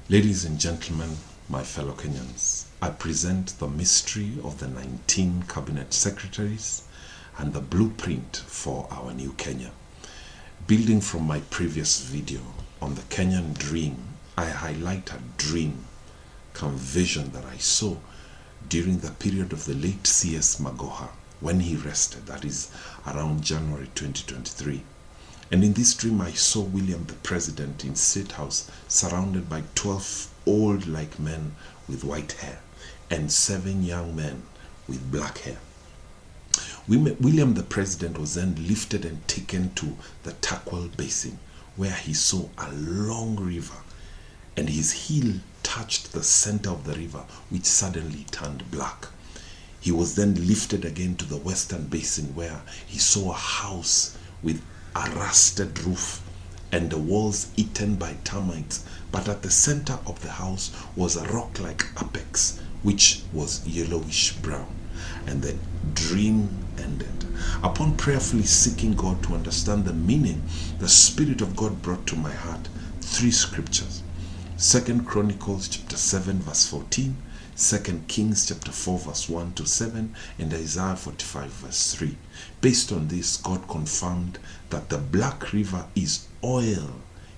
Ladies and gentlemen, my fellow Kenyans, I present the mystery of the 19 cabinet secretaries and the blueprint for our new Kenya. Building from my previous video on the Kenyan dream, I highlight a dream, vision that I saw during the period of the late C.S. Magoha when he rested, that is around January 2023. And in this dream, I saw William the President in State House surrounded by 12 old-like men with white hair and 7 young men with black hair. William the President was then lifted and taken to the Takwal Basin, where he saw a long river, and his heel touched the center of the river, which suddenly turned black. He was then lifted again to the Western Basin, where he saw a house with a rusted roof and the walls eaten by termites, but at the center of the house was a rock-like apex which was yellowish brown. And the dream ended. Upon prayerfully seeking God to understand the meaning, the Spirit of God brought to my heart 3 scriptures: 2 Chronicles chapter 7 verse 14, 2 Kings chapter 4 verse 1 to 7, and Isaiah 45 verse 3. Based on this, God confirmed that the Black River is oil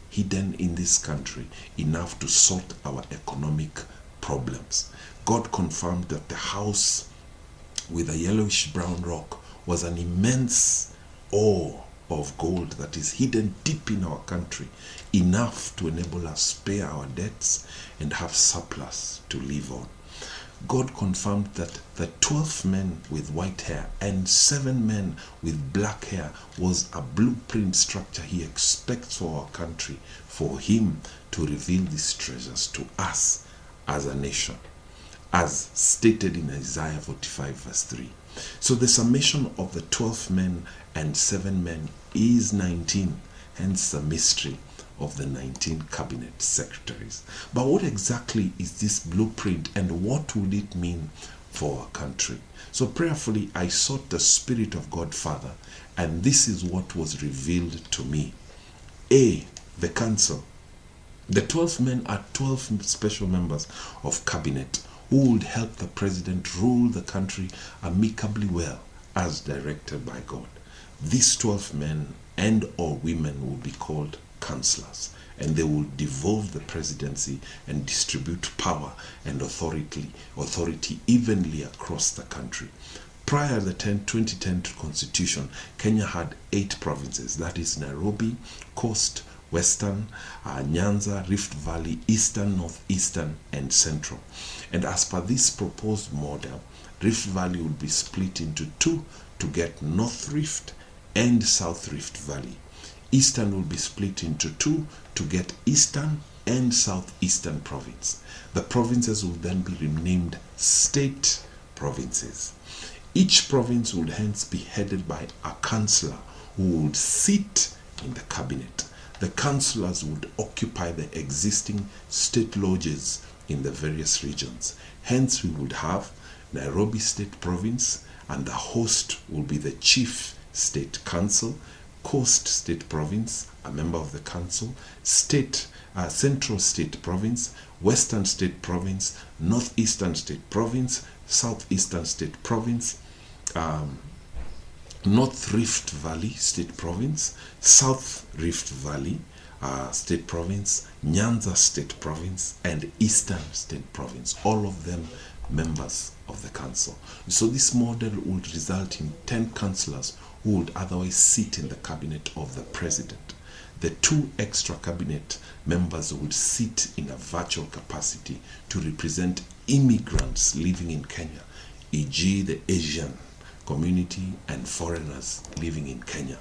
hidden in this country, enough to sort our economic problems. God confirmed that the house with a yellowish brown rock was an immense ore of gold that is hidden deep in our country, enough to enable us pay our debts and have surplus to live on. God confirmed that the 12 men with white hair and 7 men with black hair was a blueprint structure he expects for our country, for him to reveal these treasures to us as a nation, as stated in Isaiah 45 verse 3. So the summation of the 12 men and 7 men is 19, hence the mystery of the 19 cabinet secretaries. But what exactly is this blueprint, and what would it mean for our country? So prayerfully I sought the Spirit of God Father, and this is what was revealed to me. A, the council. The 12 men are 12 special members of cabinet who would help the president rule the country amicably well as directed by God. These 12 men and or women will be called councillors, and they will devolve the presidency and distribute power and authority evenly across the country. Prior to the 2010 constitution, Kenya had 8 provinces, that is Nairobi, Coast, Western, Nyanza, Rift Valley, Eastern, Northeastern, and Central. And as per this proposed model, Rift Valley would be split into 2 to get North Rift and South Rift Valley. Eastern will be split into 2 to get Eastern and Southeastern province. The provinces will then be renamed state provinces. Each province would hence be headed by a councillor who would sit in the cabinet. The councillors would occupy the existing state lodges in the various regions. Hence we would have Nairobi State Province, and the host will be the Chief State Council, Coast State Province, a member of the council, Central State Province, Western State Province, Northeastern State Province, Southeastern State Province, North Rift Valley State Province, South Rift Valley State Province, Nyanza State Province, and Eastern State Province, all of them members of the council. So this model would result in 10 councillors who would otherwise sit in the cabinet of the president. The 2 extra cabinet members would sit in a virtual capacity to represent immigrants living in Kenya, e.g. the Asian community and foreigners living in Kenya.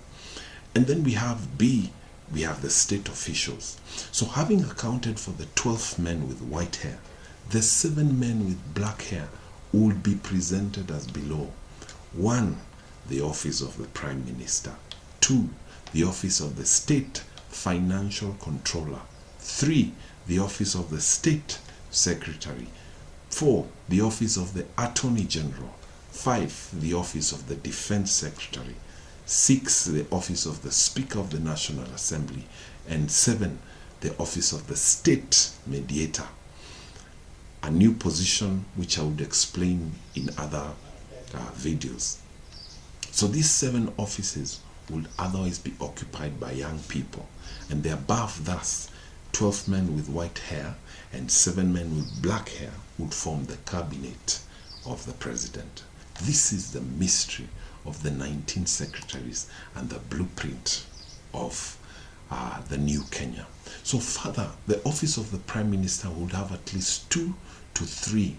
And then we have B, we have the state officials. So having accounted for the 12 men with white hair, the 7 men with black hair would be presented as below. 1, the office of the Prime Minister. 2, the office of the State Financial Controller. 3, the office of the State Secretary. 4, the office of the Attorney General. 5, the office of the Defense Secretary. 6, the office of the Speaker of the National Assembly. And 7, the office of the state mediator, a new position which I would explain in other videos. So these 7 offices would otherwise be occupied by young people, and the above thus 12 men with white hair and 7 men with black hair would form the cabinet of the president. This is the mystery of the 19 secretaries and the blueprint of the new Kenya. So further, the office of the prime minister would have at least 2 to 3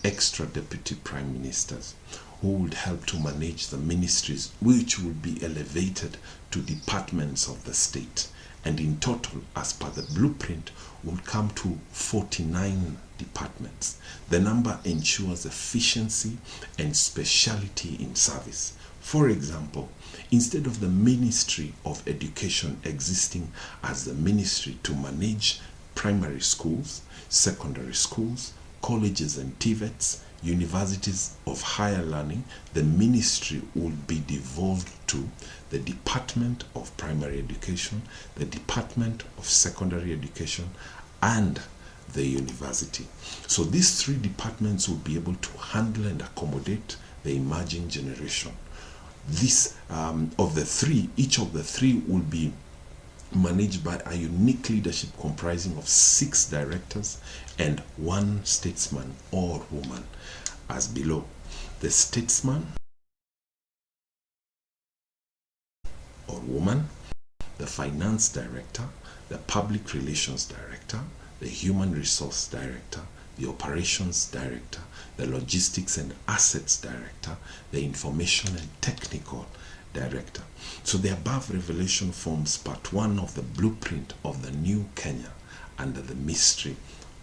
extra deputy prime ministers who would help to manage the ministries, which would be elevated to departments of the state. And in total, as per the blueprint, would come to 49 departments. The number ensures efficiency and speciality in service. For example, instead of the Ministry of Education existing as the ministry to manage primary schools, secondary schools, colleges and TVETs, universities of higher learning, the ministry would be devolved to the Department of Primary Education, the Department of Secondary Education, and the university. So these 3 departments will be able to handle and accommodate the emerging generation. This of the 3, each of the 3 will be managed by a unique leadership comprising of 6 directors and 1 statesman or woman, as below. The statesman or woman, the finance director, the public relations director, the human resource director, the operations director, the logistics and assets director, the information and technical director. So the above revelation forms part 1 of the blueprint of the new Kenya under the mystery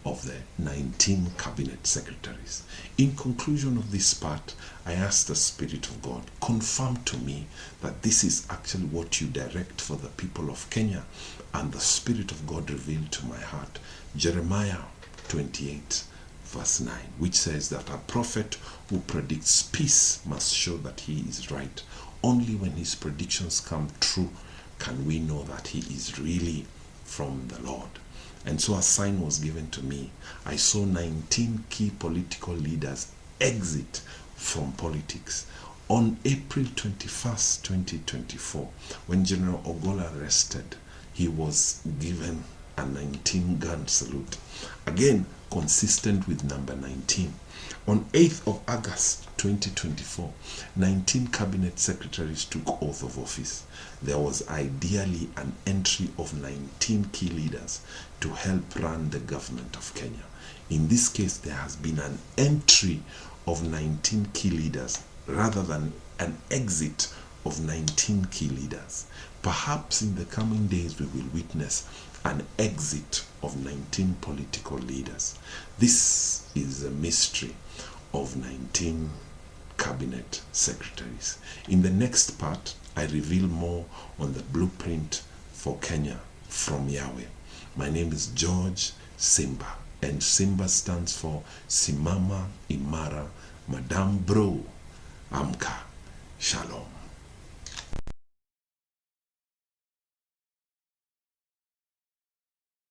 of the 19 cabinet secretaries. In conclusion of this part, I ask the Spirit of God, confirm to me that this is actually what you direct for the people of Kenya, and the Spirit of God revealed to my heart Jeremiah 28 verse 9, which says that a prophet who predicts peace must show that he is right. Only when his predictions come true can we know that he is really from the Lord. And so a sign was given to me. I saw 19 key political leaders exit from politics. On April 21st, 2024, when General Ogola rested, he was given a 19-gun salute. Again, consistent with number 19. On 8th of August 2024, 19 cabinet secretaries took oath of office. There was ideally an entry of 19 key leaders to help run the government of Kenya. In this case, there has been an entry of 19 key leaders rather than an exit of 19 key leaders. Perhaps in the coming days we will witness an exit of 19 political leaders. This is the mystery of 19 cabinet secretaries. In the next part, I reveal more on the blueprint for Kenya from Yahweh. My name is George Simba, and Simba stands for Simama Imara Madam Bro Amka. Shalom.